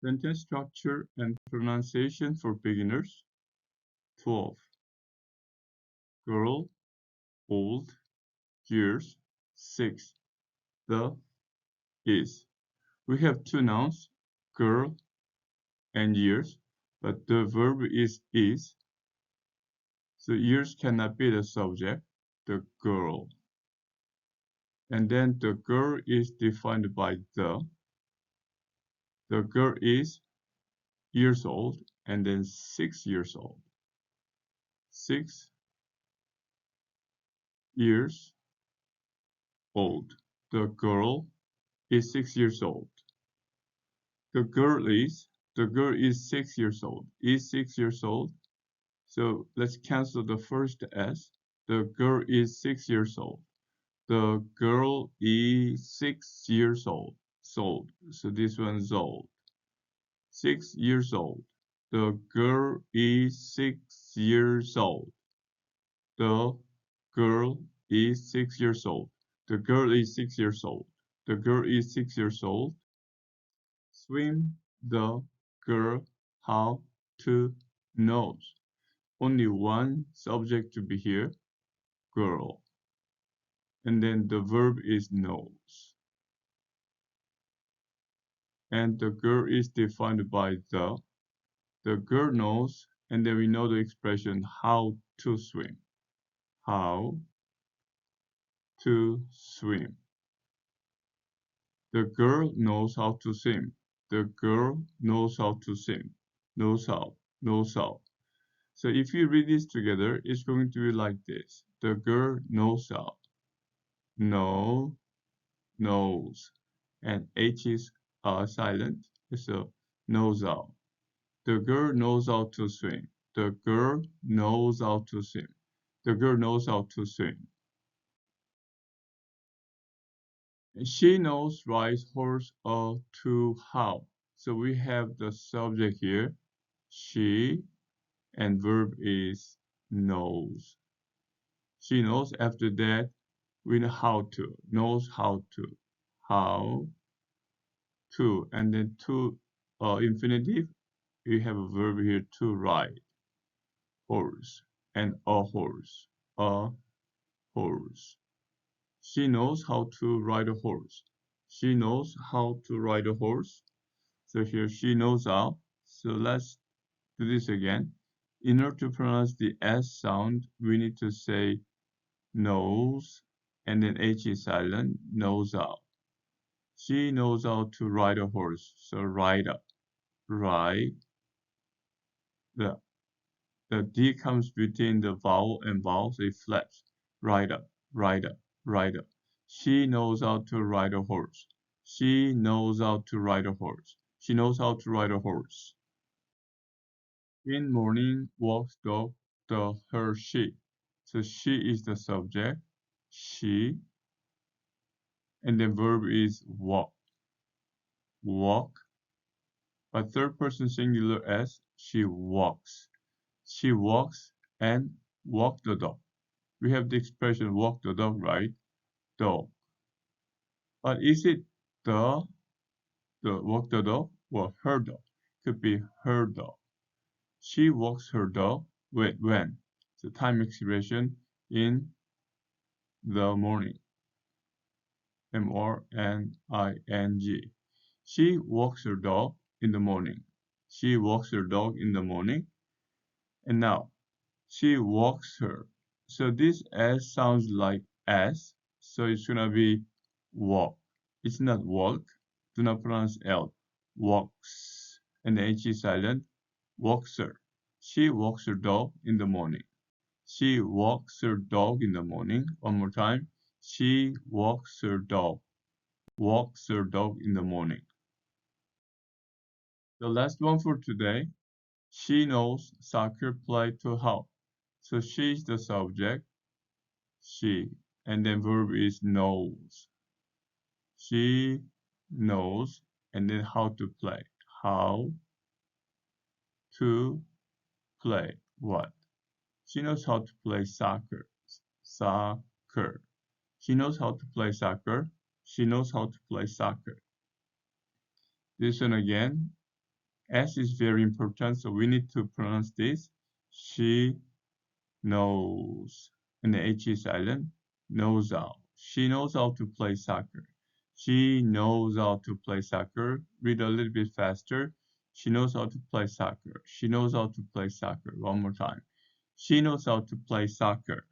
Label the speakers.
Speaker 1: Sentence structure and pronunciation for beginners. 12. Girl, old, years. 6. The, is. We have two nouns, girl and years, but the verb is. So years cannot be the subject, the girl. And then the girl is defined by the. The girl is years old and then 6 years old. 6 years old. The girl is 6 years old. The girl is 6 years old. Is 6 years old. So let's cancel the first S. The girl is 6 years old. The girl is 6 years old. So this one's old. 6 years old. The girl is 6 years old. The girl is 6 years old. The girl is 6 years old. The girl is 6 years old. Swim the girl how to knows. Only one subject to be here, girl. And then the verb is knows. And the girl is defined by the. The girl knows, and then we know the expression how to swim. How to swim. The girl knows how to swim. The girl knows how to swim. Knows how. Knows how. So if you read this together, it's going to be like this. The girl knows how. Know, knows. And H is silent. So knows how. The girl knows how to swim. The girl knows how to swim. The girl knows how to swim. She knows rides horse to how. So we have the subject here, she, and verb is knows. She knows. After that, we know how to. Knows how to. How to. And then to infinitive, we have a verb here to ride. Horse. And a horse. A horse. She knows how to ride a horse. She knows how to ride a horse. So here she knows how. So let's do this again. In order to pronounce the S sound, we need to say knows, and then H is silent, knows how. She knows how to ride a horse. So ride up, ride. The D comes between the vowel and vowel, so it flaps. Ride up, ride up, ride up. She knows how to ride a horse. She knows how to ride a horse. She knows how to ride a horse. In morning walks dog, her, she. So she is the subject, she, and the verb is walk. Walk. By third person singular S, she walks. She walks and walk the dog. We have the expression walk the dog, right? Dog. But is it the walk the dog or her dog? Could be her dog. She walks her dog when? The time expression in the morning. M-O-R-N-I-N-G. She walks her dog in the morning. She walks her dog in the morning. And now, she walks her. So this S sounds like S. So it's gonna be walk. It's not walk. Do not pronounce L. Walks. And the H is silent. Walks her. She walks her dog in the morning. She walks her dog in the morning. One more time. She walks her dog. Walks her dog in the morning. The last one for today. She knows soccer play to how. So she is the subject. She. And then verb is knows. She knows. And then how to play. How to play what? She knows how to play soccer. Soccer. She knows how to play soccer. She knows how to play soccer. This one again. S is very important, so we need to pronounce this. She knows. And the H is silent. Knows how. She knows how to play soccer. She knows how to play soccer. Read a little bit faster. She knows how to play soccer. She knows how to play soccer. One more time. She knows how to play soccer.